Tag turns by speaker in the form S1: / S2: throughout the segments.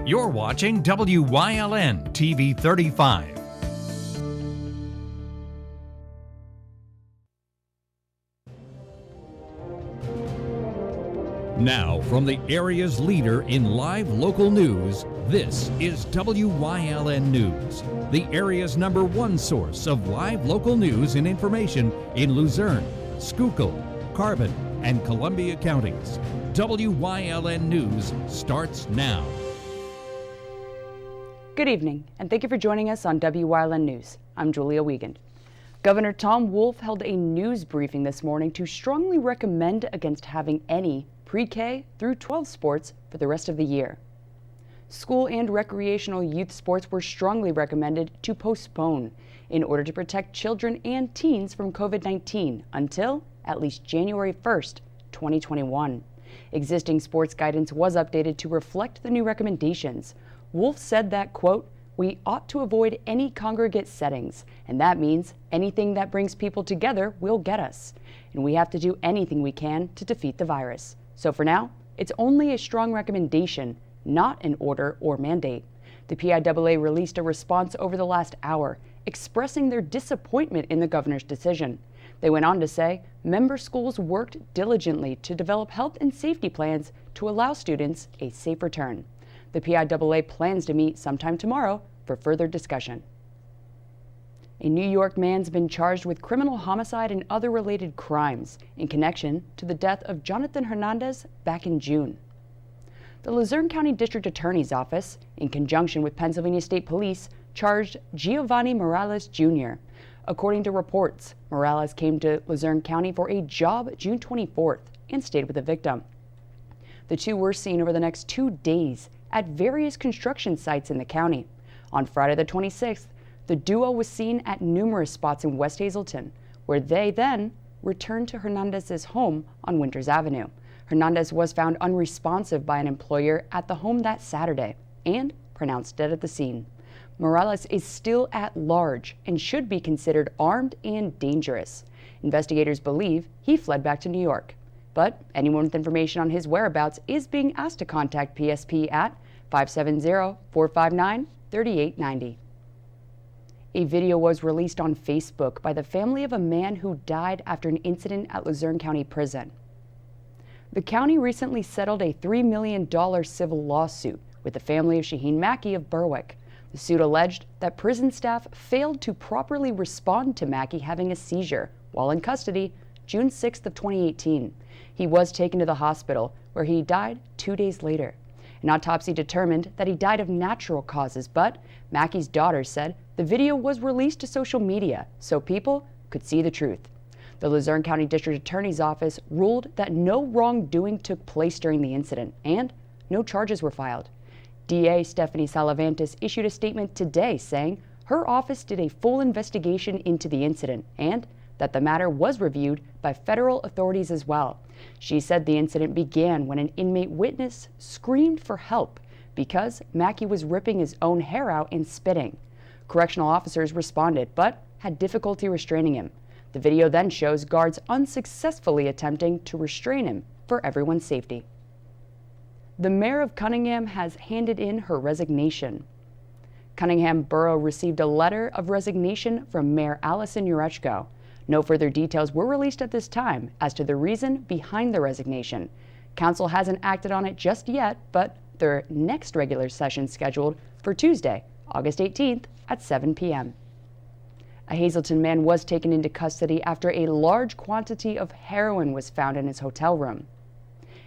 S1: You're watching WYLN TV 35. Now, from the area's leader in live local news, this is WYLN News, the area's #1 source of live local news and information in Luzerne, Schuylkill, Carbon, and Columbia counties. WYLN News starts now.
S2: Good evening, and thank you for joining us on WYLN News. I'm Julia Wiegand. Governor Tom Wolf held a news briefing this morning to strongly recommend against having any pre-K through 12 sports for the rest of the year. School and recreational youth sports were strongly recommended to postpone in order to protect children and teens from COVID-19 until at least January 1st, 2021. Existing sports guidance was updated to reflect the new recommendations. Wolf said that, quote, "We ought to avoid any congregate settings, and that means anything that brings people together will get us. And we have to do anything we can to defeat the virus. So for now, it's only a strong recommendation, not an order or mandate." The PIAA released a response over the last hour, expressing their disappointment in the governor's decision. They went on to say, member schools worked diligently to develop health and safety plans to allow students a safe return. The PIAA plans to meet sometime tomorrow for further discussion. A New York man's been charged with criminal homicide and other related crimes in connection to the death of Jonathan Hernandez back in June. The Luzerne County District Attorney's Office, in conjunction with Pennsylvania State Police, charged Giovanni Morales Jr. According to reports, Morales came to Luzerne County for a job June 24th and stayed with the victim. The two were seen over the next 2 days at various construction sites in the county. On Friday the 26th, the duo was seen at numerous spots in West Hazleton, where they then returned to Hernandez's home on Winters Avenue. Hernandez was found unresponsive by an employer at the home that Saturday and pronounced dead at the scene. Morales is still at large and should be considered armed and dangerous. Investigators believe he fled back to New York. But anyone with information on his whereabouts is being asked to contact PSP at 570-459-3890. A video was released on Facebook by the family of a man who died after an incident at Luzerne County Prison. The county recently settled a $3 million civil lawsuit with the family of Shaheen Mackey of Berwick. The suit alleged that prison staff failed to properly respond to Mackey having a seizure while in custody June 6th of 2018. He was taken to the hospital, where he died 2 days later. An autopsy determined that he died of natural causes, but Mackey's daughter said the video was released to social media so people could see the truth. The Luzerne County District Attorney's Office ruled that no wrongdoing took place during the incident and no charges were filed. DA Stephanie Salavantis issued a statement today saying her office did a full investigation into the incident and that the matter was reviewed by federal authorities as well. She said the incident began when an inmate witness screamed for help because Mackey was ripping his own hair out and spitting. Correctional officers responded but had difficulty restraining him. The video then shows guards unsuccessfully attempting to restrain him for everyone's safety. The mayor of Cunningham has handed in her resignation. Cunningham Borough received a letter of resignation from Mayor Allison Urechko. No further details were released at this time as to the reason behind the resignation. Council hasn't acted on it just yet, but their next regular session scheduled for Tuesday, August 18th at 7 p.m. A Hazleton man was taken into custody after a large quantity of heroin was found in his hotel room.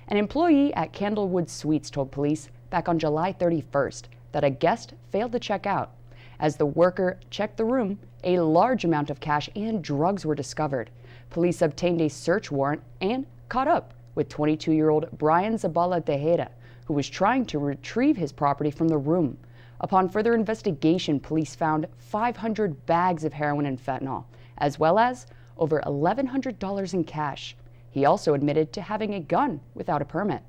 S2: An employee at Candlewood Suites told police back on July 31st that a guest failed to check out. As the worker checked the room, a large amount of cash and drugs were discovered. Police obtained a search warrant and caught up with 22-year-old Brian Zabala Tejeda, who was trying to retrieve his property from the room. Upon further investigation, police found 500 bags of heroin and fentanyl, as well as over $1,100 in cash. He also admitted to having a gun without a permit.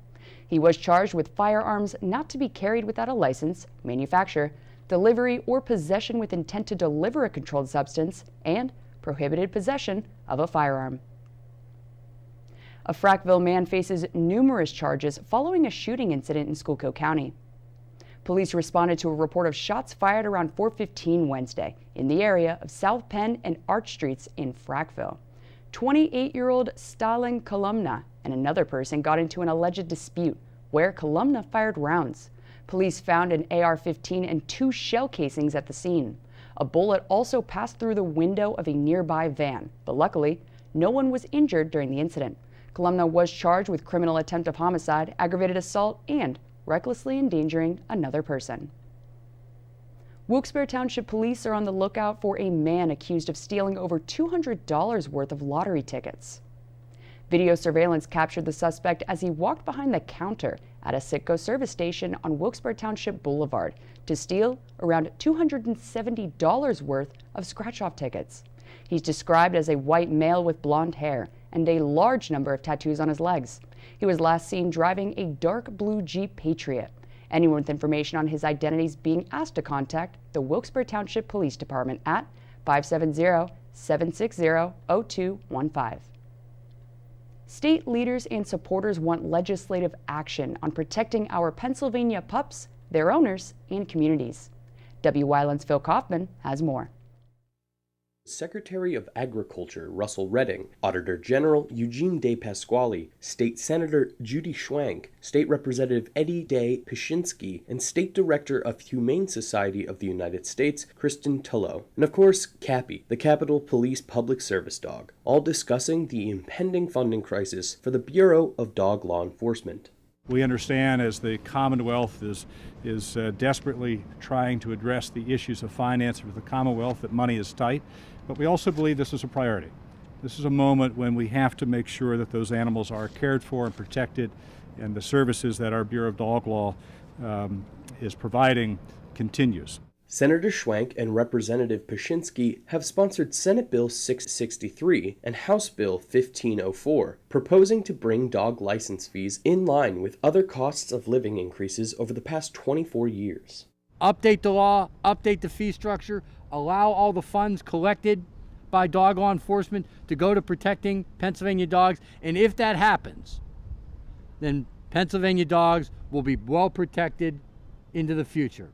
S2: He was charged with firearms not to be carried without a license, manufacture, delivery, or possession with intent to deliver a controlled substance, and prohibited possession of a firearm. A Frackville man faces numerous charges following a shooting incident in Schuylkill County. Police responded to a report of shots fired around 4:15 Wednesday in the area of South Penn and Arch Streets in Frackville. 28-year-old Stalin Kolumna and another person got into an alleged dispute where Kolumna fired rounds. Police found an AR-15 and 2 shell casings at the scene. A bullet also passed through the window of a nearby van, but luckily, no one was injured during the incident. Kolumna was charged with criminal attempt of homicide, aggravated assault, and recklessly endangering another person. Wilkes-Barre Township Police are on the lookout for a man accused of stealing over $200 worth of lottery tickets. Video surveillance captured the suspect as he walked behind the counter at a Citgo service station on Wilkes-Barre Township Boulevard to steal around $270 worth of scratch-off tickets. He's described as a white male with blonde hair and a large number of tattoos on his legs. He was last seen driving a dark blue Jeep Patriot. Anyone with information on his identity is being asked to contact the Wilkes-Barre Township Police Department at 570-760-0215. State leaders and supporters want legislative action on protecting our Pennsylvania pups, their owners, and communities. Wyln's Phil Kaufman has more.
S3: Secretary of Agriculture Russell Redding, Auditor General Eugene De Pasquale, State Senator Judy Schwank, State Representative Eddie Day Pishinsky, and State Director of Humane Society of the United States, Kristen Tullow, and of course, Cappy, the Capitol Police Public Service Dog, all discussing the impending funding crisis for the Bureau of Dog Law Enforcement.
S4: We understand as the Commonwealth is desperately trying to address the issues of finance for the Commonwealth that money is tight, but we also believe this is a priority. This is a moment when we have to make sure that those animals are cared for and protected, and the services that our Bureau of Dog Law is providing continues.
S3: Senator Schwank and Representative Pishinsky have sponsored Senate Bill 663 and House Bill 1504, proposing to bring dog license fees in line with other costs of living increases over the past 24 years.
S5: Update the law, update the fee structure, allow all the funds collected by dog law enforcement to go to protecting Pennsylvania dogs, and if that happens, then Pennsylvania dogs will be well protected into the future.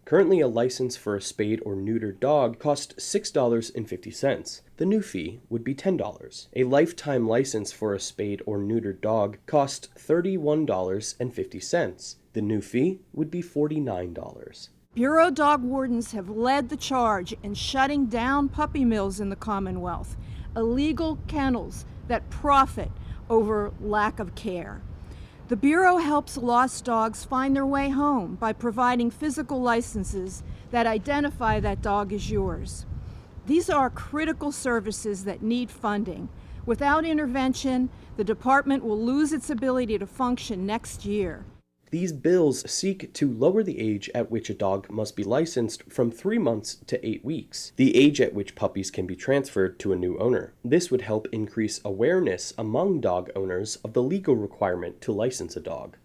S3: Currently, a license for a spayed or neutered dog costs $6.50. The new fee would be $10. A lifetime license for a spayed or neutered dog costs $31.50. The new fee would be $49.
S6: Bureau dog wardens have led the charge in shutting down puppy mills in the Commonwealth, illegal kennels that profit over lack of care. The Bureau helps lost dogs find their way home by providing physical licenses that identify that dog as yours. These are critical services that need funding. Without intervention, the department will lose its ability to function next year.
S3: These bills seek to lower the age at which a dog must be licensed from 3 months to 8 weeks, the age at which puppies can be transferred to a new owner. This would help increase awareness among dog owners of the legal requirement to license a dog.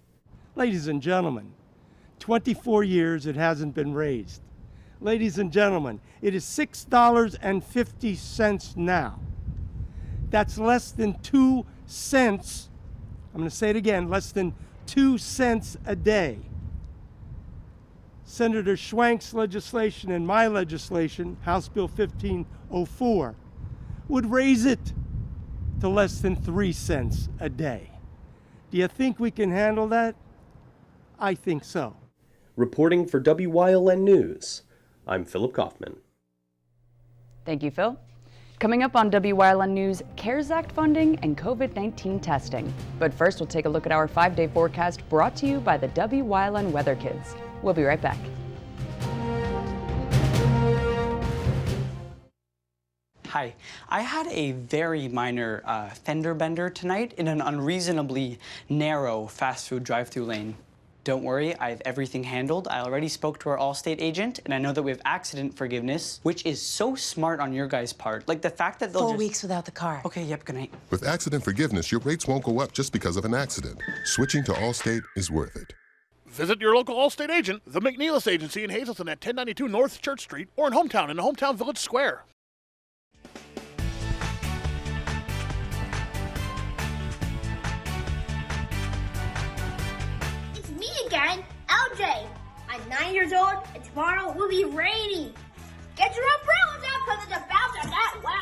S7: Ladies and gentlemen, 24 years it hasn't been raised. Ladies and gentlemen, it is $6.50 now. That's less than 2 cents. I'm going to say it again, less than 2 cents a day. Senator Schwank's legislation and my legislation, House Bill 1504, would raise it to less than 3 cents a day. Do you think we can handle that? I think so.
S3: Reporting for Wyln News, I'm Philip Kaufman.
S2: Thank you, Phil. Coming up on Wyln News, CARES Act funding and COVID-19 testing. But first, we'll take a look at our 5-day forecast brought to you by the Wyln Weather Kids. We'll be right back.
S8: Hi, I had a very minor fender bender tonight in an unreasonably narrow fast food drive-thru lane. Don't worry, I have everything handled. I already spoke to our Allstate agent, and I know that we have accident forgiveness, which is so smart on your guys' part. Like the fact that they'll
S9: 4 weeks without the car.
S8: Okay, yep, good night.
S10: With accident forgiveness, your rates won't go up just because of an accident. Switching to Allstate is worth it.
S11: Visit your local Allstate agent, the McNeilis Agency in Hazleton at 1092 North Church Street, or in Hometown in the Hometown Village Square.
S12: It's me again, LJ. I
S9: I'm 9 years old, and tomorrow will be rainy. Get your umbrellas out because it's about to get wet.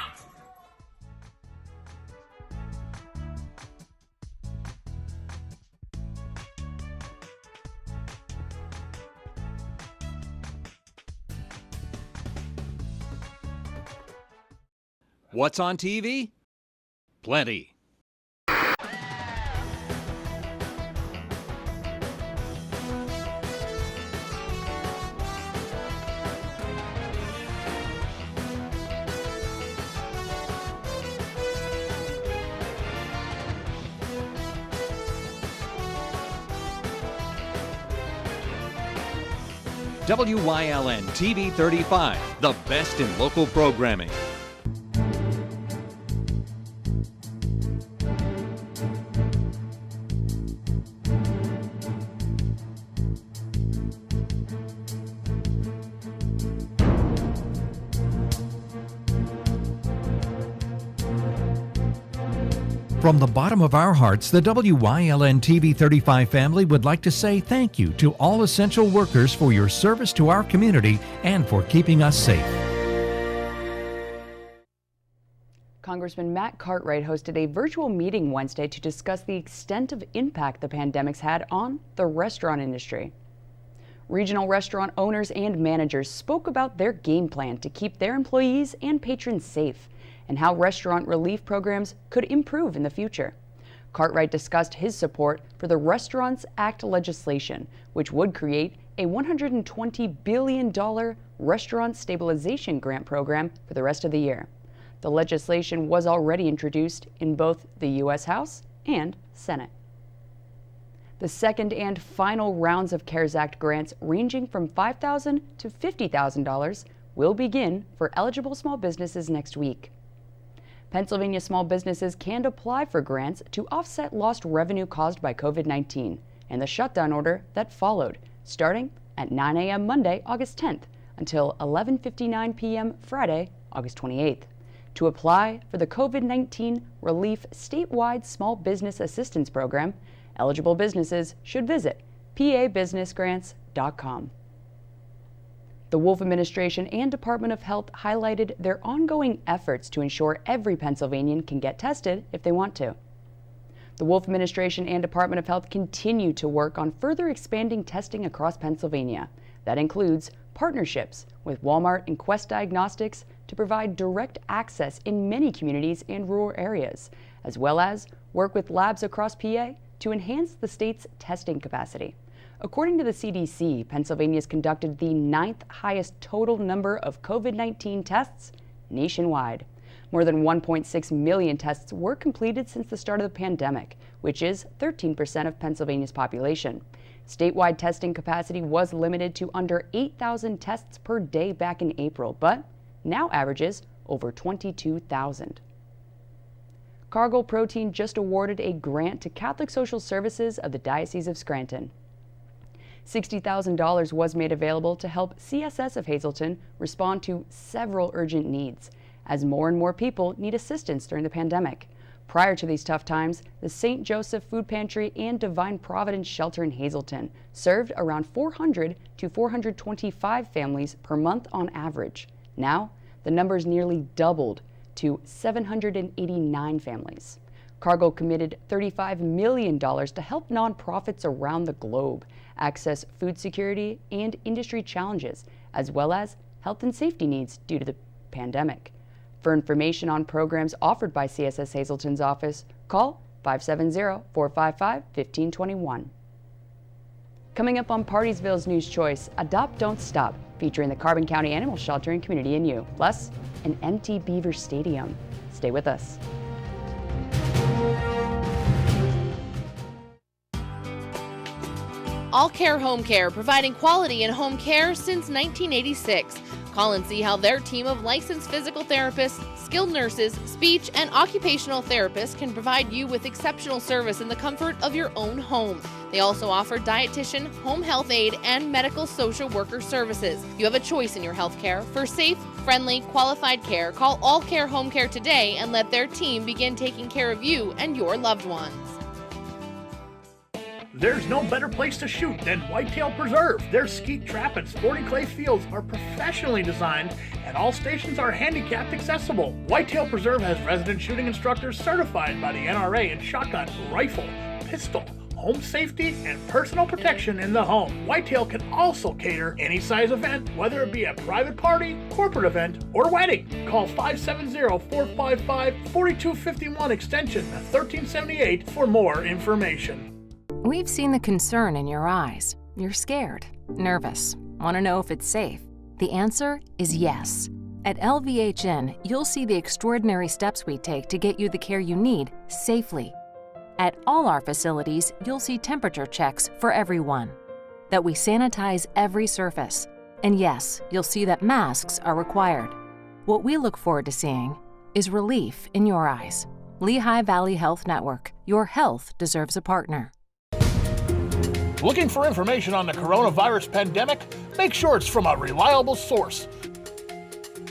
S1: What's on TV? Plenty. WYLN TV 35, the best in local programming. From the bottom of our hearts, the WYLN TV 35 family would like to say thank you to all essential workers for your service to our community and for keeping us safe.
S2: Congressman Matt Cartwright hosted a virtual meeting Wednesday to discuss the extent of impact the pandemic's had on the restaurant industry. Regional restaurant owners and managers spoke about their game plan to keep their employees and patrons safe, and how restaurant relief programs could improve in the future. Cartwright discussed his support for the Restaurants Act legislation, which would create a $120 billion restaurant stabilization grant program for the rest of the year. The legislation was already introduced in both the U.S. House and Senate. The second and final rounds of CARES Act grants, ranging from $5,000 to $50,000, will begin for eligible small businesses next week. Pennsylvania small businesses can apply for grants to offset lost revenue caused by COVID-19 and the shutdown order that followed, starting at 9 a.m. Monday, August 10th, until 11:59 p.m. Friday, August 28th. To apply for the COVID-19 Relief Statewide Small Business Assistance Program, eligible businesses should visit pabusinessgrants.com. The Wolf administration and Department of Health highlighted their ongoing efforts to ensure every Pennsylvanian can get tested if they want to. The Wolf administration and Department of Health continue to work on further expanding testing across Pennsylvania. That includes partnerships with Walmart and Quest Diagnostics to provide direct access in many communities and rural areas, as well as work with labs across PA to enhance the state's testing capacity. According to the CDC, Pennsylvania has conducted the 9th highest total number of COVID-19 tests nationwide. More than 1.6 million tests were completed since the start of the pandemic, which is 13% of Pennsylvania's population. Statewide testing capacity was limited to under 8,000 tests per day back in April, but now averages over 22,000. Cargill Protein just awarded a grant to Catholic Social Services of the Diocese of Scranton. $60,000 was made available to help CSS of Hazleton respond to several urgent needs, as more and more people need assistance during the pandemic. Prior to these tough times, the St. Joseph Food Pantry and Divine Providence Shelter in Hazleton served around 400 to 425 families per month on average. Now, the number's nearly doubled to 789 families. Cargill committed $35 million to help nonprofits around the globe access food security and industry challenges, as well as health and safety needs due to the pandemic. For information on programs offered by CSS Hazleton's office, call 570-455-1521. Coming up on Partysville's News Choice, Adopt Don't Stop, featuring the Carbon County Animal Shelter and Community in You, plus an empty Beaver Stadium. Stay with us.
S12: All Care Home Care, providing quality in home care since 1986. Call and see how their team of licensed physical therapists, skilled nurses, speech, and occupational therapists can provide you with exceptional service in the comfort of your own home. They also offer dietitian, home health aide, and medical social worker services. You have a choice in your health care. For safe, friendly, qualified care, call All Care Home Care today and let their team begin taking care of you and your loved ones.
S11: There's no better place to shoot than Whitetail Preserve. Their skeet trap and sporting clay fields are professionally designed and all stations are handicapped accessible. Whitetail Preserve has resident shooting instructors certified by the NRA in shotgun, rifle, pistol, home safety, and personal protection in the home. Whitetail can also cater any size event, whether it be a private party, corporate event, or wedding. Call 570-455-4251 extension 1378 for more information.
S13: We've seen the concern in your eyes. You're scared, nervous, want to know if it's safe. The answer is yes. At LVHN, you'll see the extraordinary steps we take to get you the care you need safely. At all our facilities, you'll see temperature checks for everyone, that we sanitize every surface, and yes, you'll see that masks are required. What we look forward to seeing is relief in your eyes. Lehigh Valley Health Network. Your health deserves a partner.
S11: Looking for information on the coronavirus pandemic? Make sure it's from a reliable source.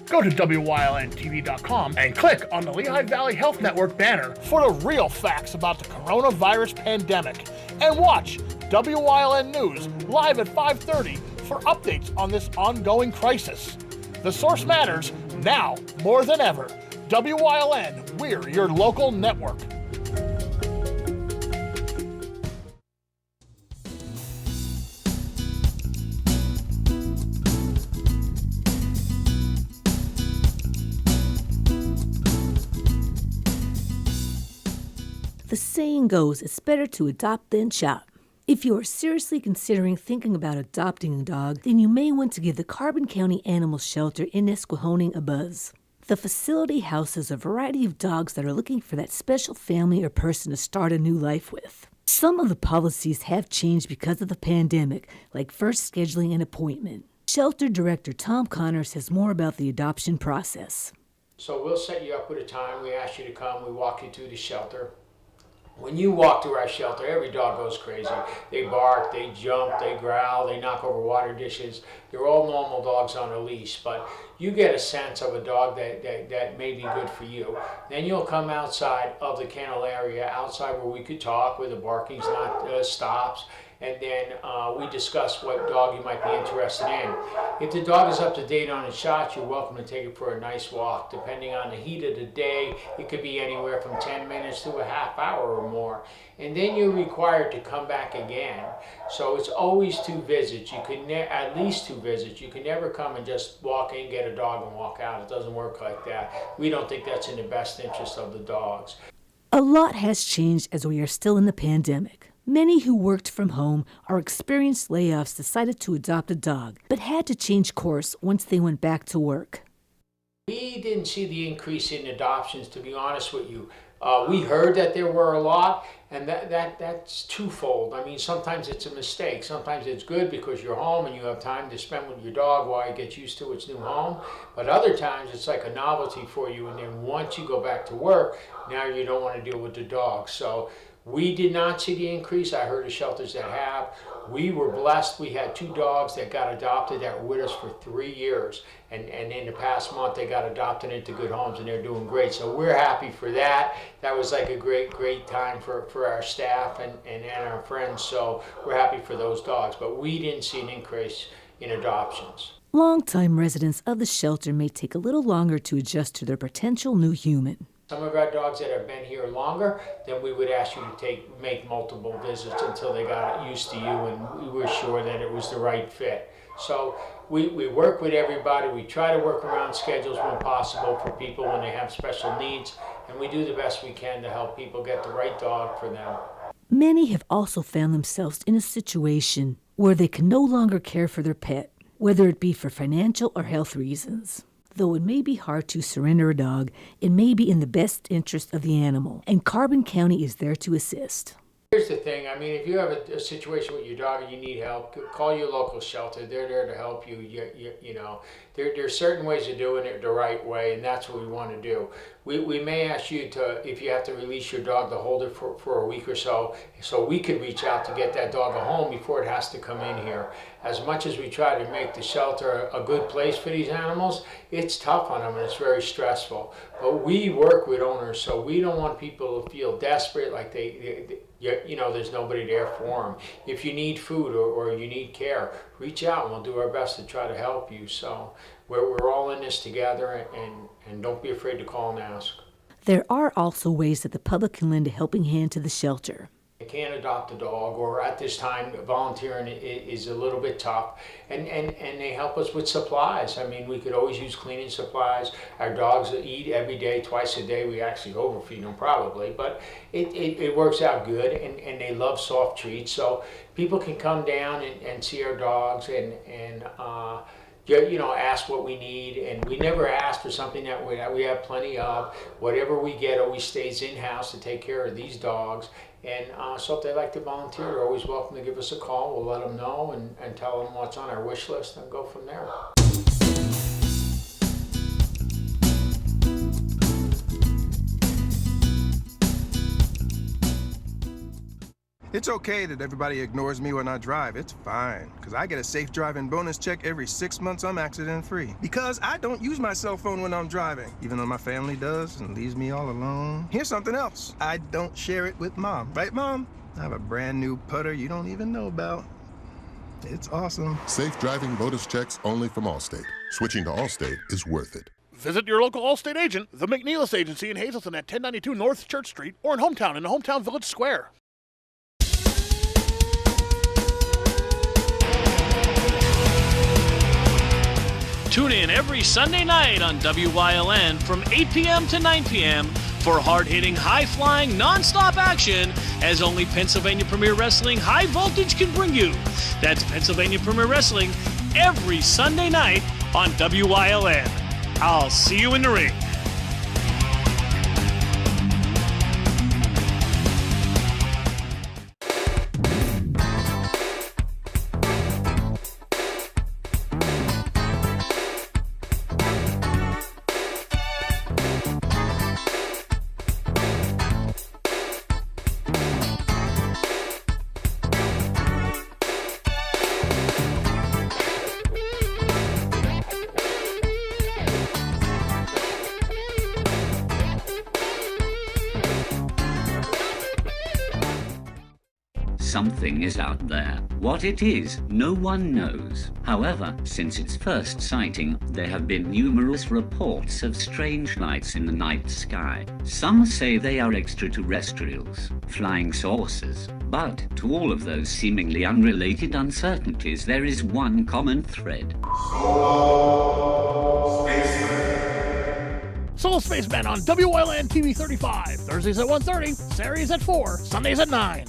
S11: Go to WYLNTV.com and click on the Lehigh Valley Health Network banner for the real facts about the coronavirus pandemic. And watch WYLN News live at 5:30 for updates on this ongoing crisis. The source matters now more than ever. WYLN, we're your local network.
S14: The saying goes, it's better to adopt than shop. If you are seriously considering thinking about adopting a dog, then you may want to give the Carbon County Animal Shelter in Esquehoning a buzz. The facility houses a variety of dogs that are looking for that special family or person to start a new life with. Some of the policies have changed because of the pandemic, like first scheduling an appointment. Shelter Director Tom Connors has more about the adoption process.
S15: So we'll set you up with a time. We ask you to come. We walk you through the shelter. When you walk through our shelter, every dog goes crazy. They bark, they jump, they growl, they knock over water dishes. They're all normal dogs on a leash, but you get a sense of a dog that may be good for you. Then you'll come outside of the kennel area, outside where we could talk, where the barking's not stops, and then we discuss what dog you might be interested in. If the dog is up to date on its shots, you're welcome to take it for a nice walk. Depending on the heat of the day, it could be anywhere from 10 minutes to a half hour or more. And then you're required to come back again. So it's always 2 visits. You can at least 2 visits. You can never come and just walk in, get a dog, and walk out. It doesn't work like that. We don't think that's in the best interest of the dogs.
S14: A lot has changed as we are still in the pandemic. Many who worked from home or experienced layoffs decided to adopt a dog, but had to change course once they went back to work.
S15: We didn't see the increase in adoptions, to be honest with you. We heard that there were a lot, and that's twofold. I mean, sometimes it's a mistake. Sometimes it's good because you're home and you have time to spend with your dog while it gets used to its new home. But other times it's like a novelty for you, and then once you go back to work, now you don't want to deal with the dog. So we did not see the increase. I heard of shelters that have. We were blessed. We had 2 dogs that got adopted that were with us for 3 years. And in the past month, they got adopted into good homes, and they're doing great. So we're happy for that. That was like a great time for our staff and our friends. So we're happy for those dogs. But we didn't see an increase in adoptions.
S14: Longtime residents of the shelter may take a little longer to adjust to their potential new human.
S15: Some of our dogs that have been here longer, then we would ask you to make multiple visits until they got used to you and we were sure that it was the right fit. So we work with everybody. We try to work around schedules when possible for people when they have special needs, and we do the best we can to help people get the right dog for them.
S14: Many have also found themselves in a situation where they can no longer care for their pet, whether it be for financial or health reasons. Though it may be hard to surrender a dog, it may be in the best interest of the animal, and Carbon County is there to assist.
S15: Here's the thing, I mean, if you have a situation with your dog and you need help, call your local shelter. They're there to help you. You know, there are certain ways of doing it the right way, and that's what we want to do. We may ask you to, if you have to release your dog, to hold it for a week or so we could reach out to get that dog a home before it has to come in here. As much as we try to make the shelter a good place for these animals, it's tough on them and it's very stressful. But we work with owners, so we don't want people to feel desperate, like there's nobody there for them. If you need food or you need care, reach out and we'll do our best to try to help you. So we're all in this together, and don't be afraid to call and ask.
S14: There are also ways that the public can lend a helping hand to the shelter.
S15: You can't adopt a dog, or at this time volunteering is a little bit tough, and they help us with supplies. I mean, we could always use cleaning supplies. Our dogs eat every day, twice a day. We actually overfeed them probably, but it works out good, and they love soft treats. So people can come down and see our dogs and ask what we need, and we never ask for something that we have plenty of. Whatever we get always stays in-house to take care of these dogs. And so if they'd like to volunteer, they're always welcome to give us a call. We'll let them know and tell them what's on our wish list and go from there.
S16: It's okay that everybody ignores me when I drive. It's fine, because I get a safe driving bonus check every 6 months I'm accident-free. Because I don't use my cell phone when I'm driving, even though my family does and leaves me all alone. Here's something else. I don't share it with Mom. Right, Mom? I have a brand new putter you don't even know about. It's awesome.
S10: Safe driving bonus checks only from Allstate. Switching to Allstate is worth it.
S11: Visit your local Allstate agent, the McNeilis Agency in Hazleton at 1092 North Church Street, or in Hometown in the Hometown Village Square.
S17: Tune in every Sunday night on Wyln from 8 p.m. to 9 p.m. for hard-hitting, high-flying, non-stop action as only Pennsylvania Premier Wrestling High Voltage can bring you. That's Pennsylvania Premier Wrestling every Sunday night on Wyln. I'll see you in the ring.
S18: Something is out there. What it is, no one knows. However, since its first sighting, there have been numerous reports of strange lights in the night sky. Some say they are extraterrestrials, flying saucers. But to all of those seemingly unrelated uncertainties, there is one common thread.
S11: Solo Spaceman on WYLN TV 35. Thursdays at 1:30, Saturdays at 4, Sundays at 9.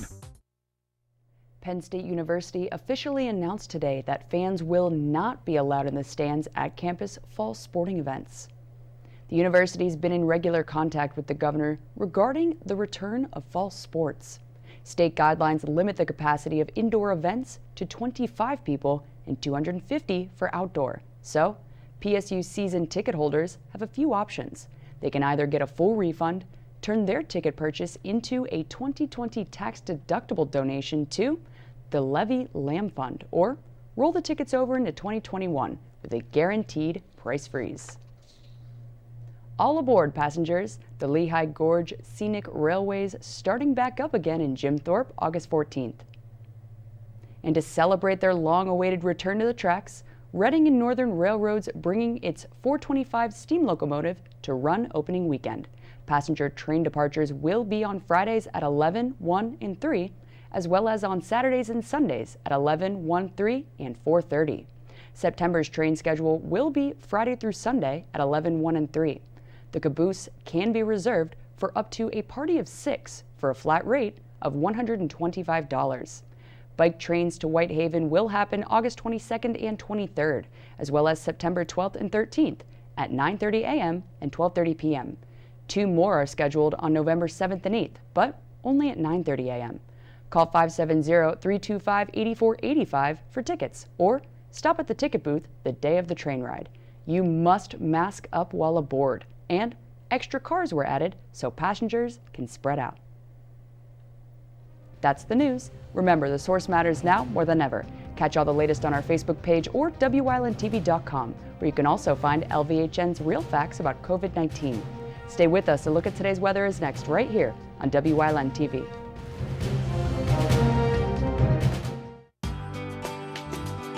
S2: Penn State University officially announced today that fans will not be allowed in the stands at campus fall sporting events. The university's been in regular contact with the governor regarding the return of fall sports. State guidelines limit the capacity of indoor events to 25 people and 250 for outdoor. So, PSU season ticket holders have a few options. They can either get a full refund, turn their ticket purchase into a 2020 tax-deductible donation to the Levy Lamb Fund, or roll the tickets over into 2021 with a guaranteed price freeze. All aboard, passengers. The Lehigh Gorge Scenic Railway's starting back up again in Jim Thorpe, August 14th. And to celebrate their long-awaited return to the tracks, Reading and Northern Railroad's bringing its 425 steam locomotive to run opening weekend. Passenger train departures will be on Fridays at 11, 1, and 3, as well as on Saturdays and Sundays at 11, 1, 3, and 4:30. September's train schedule will be Friday through Sunday at 11, 1, and 3. The caboose can be reserved for up to a party of 6 for a flat rate of $125. Bike trains to Whitehaven will happen August 22nd and 23rd, as well as September 12th and 13th at 9:30 a.m. and 12:30 p.m. 2 more are scheduled on November 7th and 8th, but only at 9:30 a.m. Call 570-325-8485 for tickets, or stop at the ticket booth the day of the train ride. You must mask up while aboard, and extra cars were added so passengers can spread out. That's the news. Remember, the source matters now more than ever. Catch all the latest on our Facebook page or WYLNTV.com, where you can also find LVHN's real facts about COVID-19. Stay with us. A look at today's weather is next right here on WYLN TV.